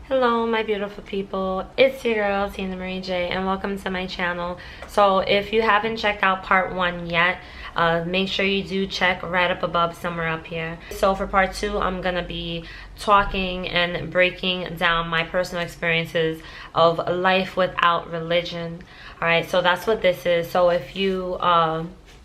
Hello my beautiful people, it's your girl Tina Marie J and welcome to my channel. So if you haven't checked out part 1 yet, make sure you do check right up above, somewhere up here. So for part 2, I'm gonna be talking and breaking down my personal experiences of life without religion. Alright, so that's what this is. So if you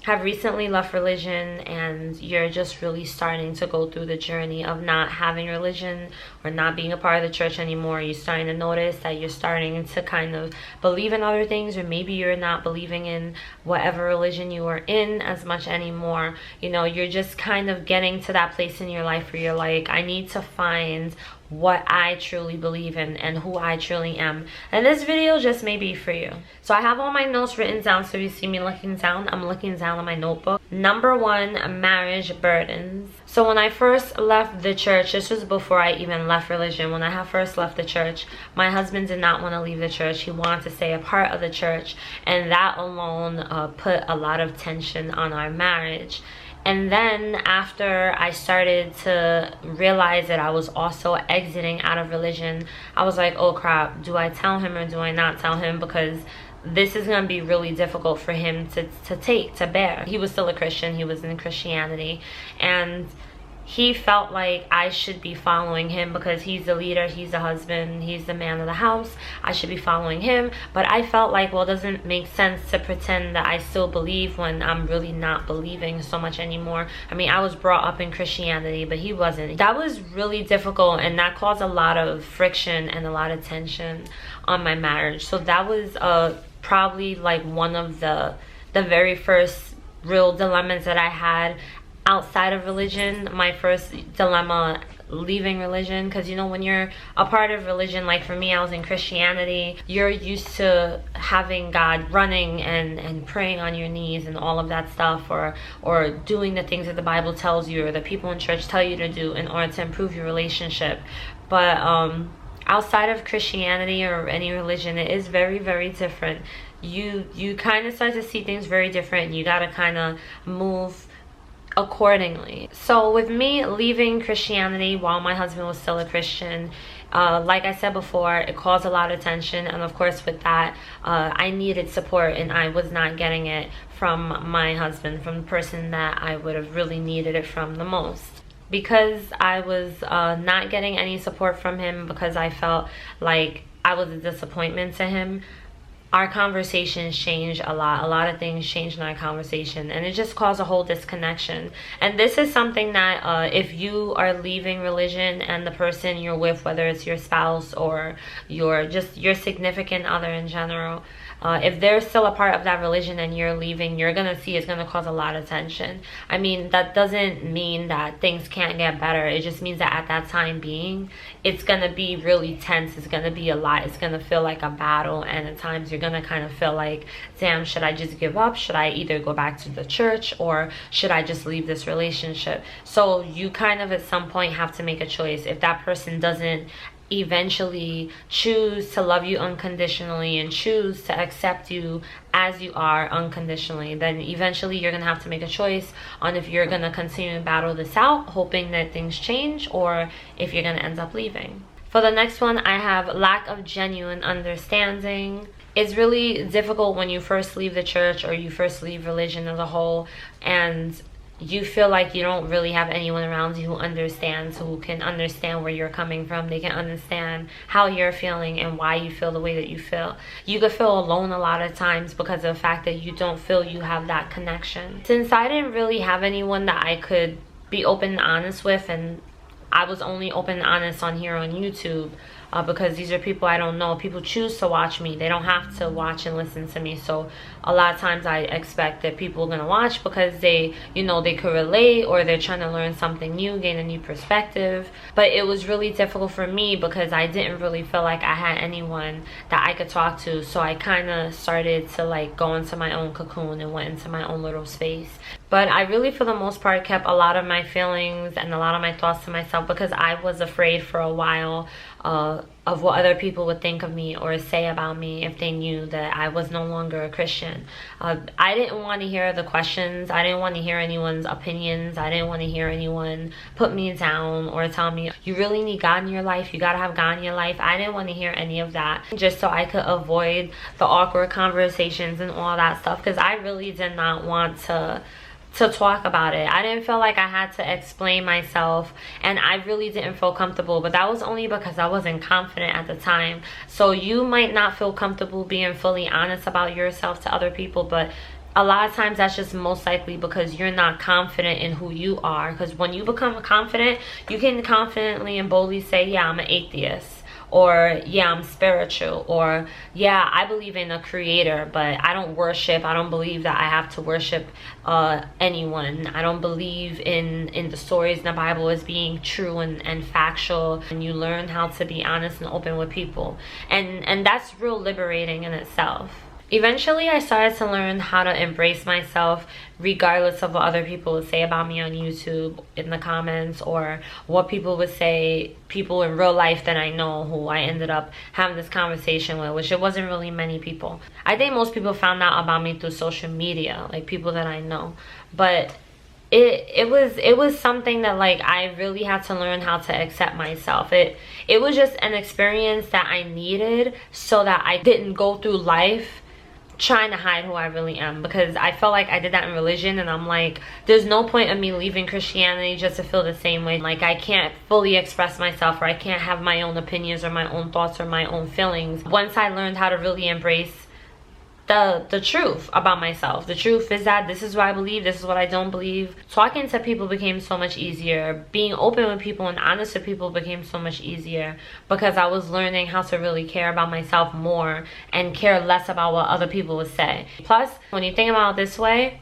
have recently left religion and you're just really starting to go through the journey of not having religion or not being a part of the church anymore, you're starting to notice that you're starting to kind of believe in other things, or maybe you're not believing in whatever religion you are in as much anymore. You know, you're just kind of getting to that place in your life where you're like, I need to find what I truly believe in and who I truly am. And this video just may be for you. So I have all my notes written down, so you see me looking down, I'm looking down on my notebook. Number 1, marriage burdens. So when I first left the church, this was before I even left religion. When I had first left the church, my husband did not want to leave the church. He wanted to stay a part of the church, and that alone put a lot of tension on our marriage. And then after I started to realize that I was also exiting out of religion, I was like, oh crap, do I tell him or do I not tell him? Because this is going to be really difficult for him to bear. He was still a Christian, he was in Christianity, and he felt like I should be following him because he's the leader, he's the husband, he's the man of the house. I should be following him. But I felt like, well, it doesn't make sense to pretend that I still believe when I'm really not believing so much anymore. I mean, I was brought up in Christianity, but he wasn't. That was really difficult, and that caused a lot of friction and a lot of tension on my marriage. So that was probably like one of the very first real dilemmas that I had outside of religion. My first dilemma leaving religion, because you know, when you're a part of religion, like for me, I was in Christianity, you're used to having God running and praying on your knees and all of that stuff, or doing the things that the Bible tells you or the people in church tell you to do in order to improve your relationship. But outside of Christianity or any religion, it is very, very different. You kind of start to see things very different, and you got to kind of move accordingly. So with me leaving Christianity while my husband was still a Christian, like I said before, it caused a lot of tension, and of course with that I needed support, and I was not getting it from my husband, from the person that I would have really needed it from the most. Because I was not getting any support from him, because I felt like I was a disappointment to him, our conversations changed a lot. A lot of things changed in our conversation, and it just caused a whole disconnection. And this is something that if you are leaving religion and the person you're with, whether it's your spouse or your significant other in general, if they're still a part of that religion and you're leaving, you're gonna see it's gonna cause a lot of tension. I mean, that doesn't mean that things can't get better. It just means that at that time being, it's gonna be really tense. It's gonna be a lot. It's gonna feel like a battle, and at times you're gonna kind of feel like, damn, should I just give up? Should I either go back to the church, or should I just leave this relationship? So you kind of at some point have to make a choice. If that person doesn't eventually choose to love you unconditionally and choose to accept you as you are unconditionally, then eventually you're gonna have to make a choice on if you're gonna continue to battle this out, hoping that things change, or if you're gonna end up leaving. For the next one, I have lack of genuine understanding. It's really difficult when you first leave the church or you first leave religion as a whole, and you feel like you don't really have anyone around you who understands, who can understand where you're coming from. They can understand how you're feeling and why you feel the way that you feel. You could feel alone a lot of times because of the fact that you don't feel you have that connection. Since I didn't really have anyone that I could be open and honest with, and I was only open and honest on here on YouTube, because these are people I don't know. People choose to watch me. They don't have to watch and listen to me. So a lot of times I expect that people are going to watch because they, you know, they could relate, or they're trying to learn something new, gain a new perspective. But it was really difficult for me because I didn't really feel like I had anyone that I could talk to. So I kind of started to like go into my own cocoon and went into my own little space. But I really, for the most part, kept a lot of my feelings and a lot of my thoughts to myself, because I was afraid for a while of what other people would think of me or say about me if they knew that I was no longer a Christian. I didn't want to hear the questions. I didn't want to hear anyone's opinions. I didn't want to hear anyone put me down or tell me, you really need God in your life, you gotta have God in your life. I didn't want to hear any of that, just so I could avoid the awkward conversations and all that stuff, because I really did not want to talk about it. I didn't feel like I had to explain myself, and I really didn't feel comfortable, but that was only because I wasn't confident at the time. So you might not feel comfortable being fully honest about yourself to other people, but a lot of times that's just most likely because you're not confident in who you are. Because when you become confident, you can confidently and boldly say, yeah, I'm an atheist, or yeah, I'm spiritual, or yeah, I believe in a creator, but I don't worship. I don't believe that I have to worship anyone. I don't believe in the stories in the Bible as being true and factual. And you learn how to be honest and open with people, and that's real liberating in itself. Eventually, I started to learn how to embrace myself regardless of what other people would say about me on YouTube in the comments, or what people would say, people in real life that I know who I ended up having this conversation with, which it wasn't really many people. I think most people found out about me through social media, like people that I know. But it was something that, like, I really had to learn how to accept myself. It was just an experience that I needed so that I didn't go through life trying to hide who I really am, because I felt like I did that in religion, and I'm like, there's no point of me leaving Christianity just to feel the same way. Like, I can't fully express myself, or I can't have my own opinions or my own thoughts or my own feelings. Once I learned how to really embrace the truth about myself, the truth is that this is what I believe, this is what I don't believe. Talking to people became so much easier. Being open with people and honest with people became so much easier, because I was learning how to really care about myself more and care less about what other people would say. Plus, when you think about it this way,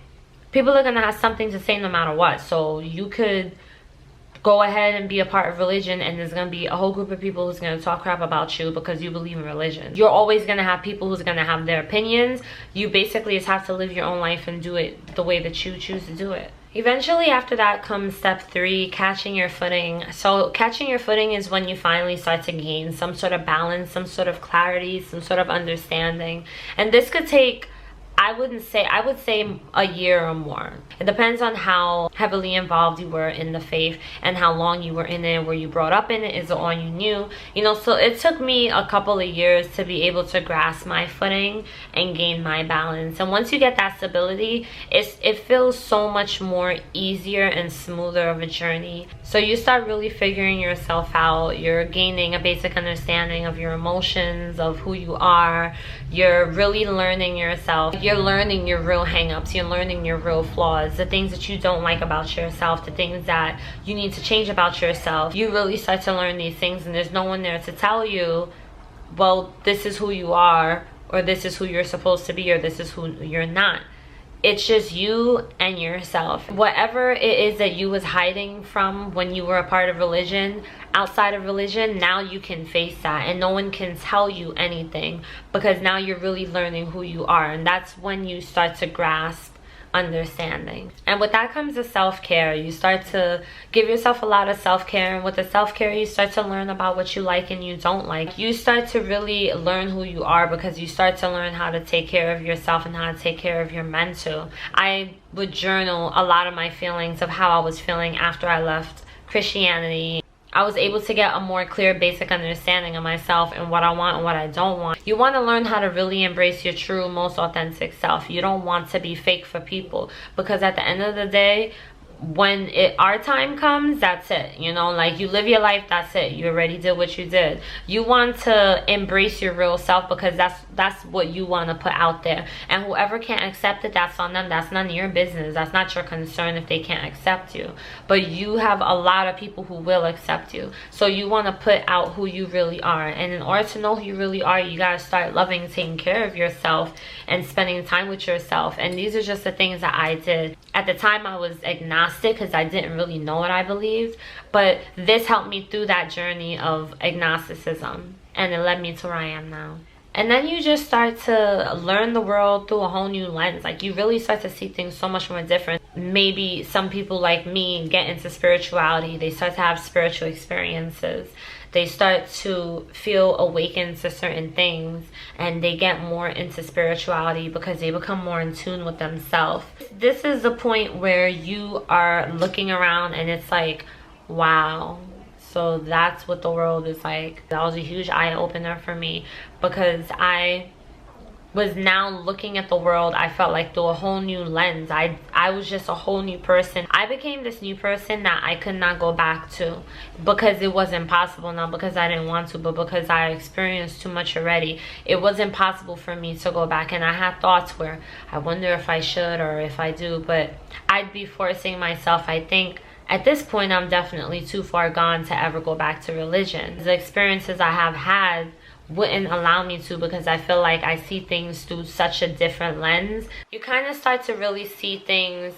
people are gonna have something to say no matter what. So you could go ahead and be a part of religion, and there's gonna be a whole group of people who's gonna talk crap about you because you believe in religion. You're always gonna have people who's gonna have their opinions. You basically just have to live your own life and do it the way that you choose to do it. Eventually, after that comes step 3, catching your footing. So catching your footing is when you finally start to gain some sort of balance, some sort of clarity, some sort of understanding. And this could take, I would say a year or more. It depends on how heavily involved you were in the faith and how long you were in it. Were you brought up in it? Is it all you knew? You know, so it took me a couple of years to be able to grasp my footing and gain my balance. And once you get that stability, it feels so much more easier and smoother of a journey. So you start really figuring yourself out. You're gaining a basic understanding of your emotions, of who you are. You're really learning yourself. You're learning your real hang-ups. You're learning your real flaws, the things that you don't like about yourself, the things that you need to change about yourself. You really start to learn these things, and there's no one there to tell you, well, this is who you are, or this is who you're supposed to be, or this is who you're not. It's just you and yourself. Whatever it is that you was hiding from when you were a part of religion, outside of religion, now you can face that, and no one can tell you anything, because now you're really learning who you are. And that's when you start to grasp understanding. And with that comes the self-care. You start to give yourself a lot of self-care, and with the self-care you start to learn about what you like and you don't like. You start to really learn who you are, because you start to learn how to take care of yourself and how to take care of your mental. I would journal a lot of my feelings of how I was feeling after I left Christianity. I was able to get a more clear basic understanding of myself and what I want and what I don't want. You want to learn how to really embrace your true, most authentic self. You don't want to be fake for people, because at the end of the day, when our time comes, that's it. You know, like, you live your life, that's it. You already did what you did. You want to embrace your real self, because that's what you want to put out there. And whoever can't accept it, that's on them. That's none of your business. That's not your concern if they can't accept you. But you have a lot of people who will accept you. So you want to put out who you really are. And in order to know who you really are, you got to start loving and taking care of yourself and spending time with yourself. And these are just the things that I did. At the time, I was agnostic, because I didn't really know what I believed, but this helped me through that journey of agnosticism, and it led me to where I am now. And then you just start to learn the world through a whole new lens. Like, you really start to see things so much more different. Maybe some people like me get into spirituality. They start to have spiritual experiences. they start to feel awakened to certain things, and they get more into spirituality because they become more in tune with themselves. This is the point where you are looking around and it's like, wow, so that's what the world is like. That was a huge eye-opener for me, because I was now looking at the world, I felt like, through a whole new lens. I was just a whole new person. I became this new person that I could not go back to, because it wasn't possible. Not because I didn't want to, but because I experienced too much already. It wasn't possible for me to go back, and I had thoughts where I wonder if I should or if I do, but I'd be forcing myself. I think at this point I'm definitely too far gone to ever go back to religion. The experiences I have had wouldn't allow me to, because I feel like I see things through such a different lens. You kind of start to really see things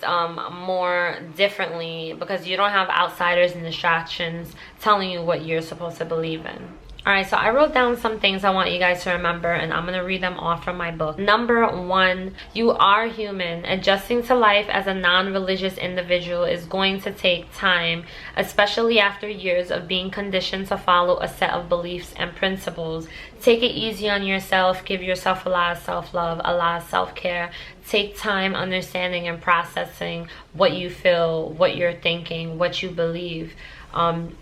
more differently, because you don't have outsiders and distractions telling you what you're supposed to believe in. Alright, so I wrote down some things I want you guys to remember, and I'm going to read them off from my book. Number 1, you are human. Adjusting to life as a non-religious individual is going to take time, especially after years of being conditioned to follow a set of beliefs and principles. Take it easy on yourself. Give yourself a lot of self-love, a lot of self-care. Take time understanding and processing what you feel, what you're thinking, what you believe.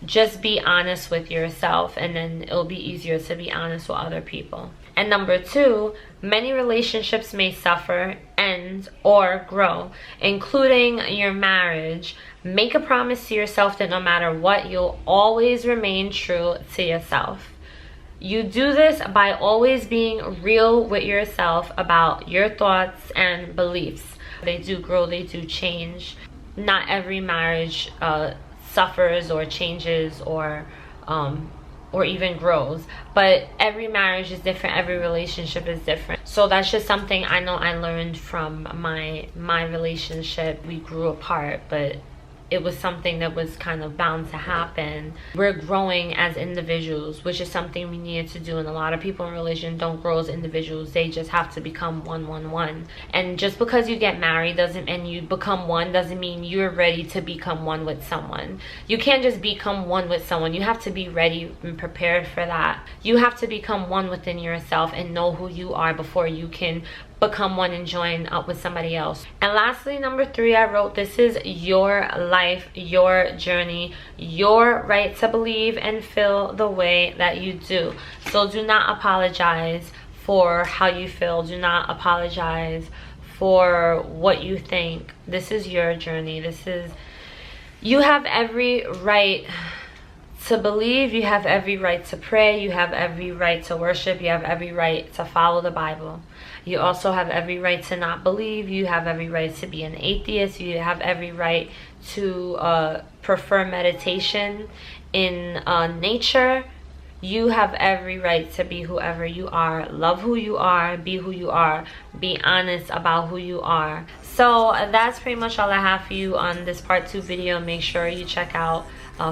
Just be honest with yourself, and then it'll be easier to be honest with other people. And number 2, many relationships may suffer, end, or grow, including your marriage. Make a promise to yourself that no matter what, you'll always remain true to yourself. You do this by always being real with yourself about your thoughts and beliefs. They do grow, they do change. Not every marriage suffers or changes or even grows, but every marriage is different, every relationship is different. So that's just something I know I learned from my relationship. We grew apart, but it was something that was kind of bound to happen. We're growing as individuals, which is something we needed to do, and a lot of people in religion don't grow as individuals. They just have to become one. And just because you get married and you become one doesn't mean you're ready to become one with someone. You can't just become one with someone. You have to be ready and prepared for that. You have to become one within yourself and know who you are before you can become one and join up with somebody else. And lastly, number 3, I wrote, this is your life, your journey, your right to believe and feel the way that you do. So do not apologize for how you feel. Do not apologize for what you think. This is your journey. You have every right to believe, you have every right to pray, you have every right to worship, you have every right to follow the Bible. You also have every right to not believe, you have every right to be an atheist, you have every right to prefer meditation in nature. You have every right to be whoever you are, love who you are, be who you are, be honest about who you are. So that's pretty much all I have for you on this part 2 video. Make sure you check out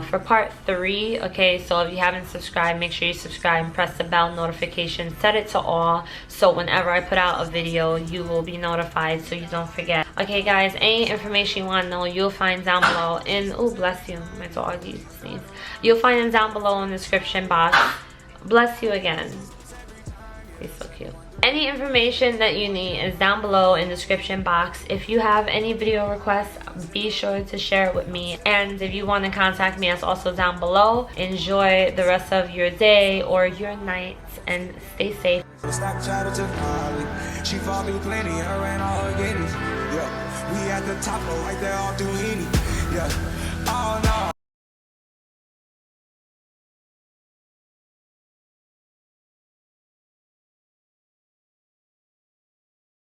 for part 3. Okay, so if you haven't subscribed, make sure you subscribe and press the bell notification, set it to all, so whenever I put out a video you will be notified, so you don't forget. Okay guys, any information you want to know, you'll find down below in, oh bless you, my dog used to sneeze. You'll find them down below in the description box. Bless you again. He's so cute. Any information that you need is down below in the description box. If you have any video requests, be sure to share it with me. And if you want to contact me, it's also down below. Enjoy the rest of your day or your night and stay safe. She fought me plenty, her and all her guineas. Yeah, we at the top, right there, all doing. Yeah, oh no.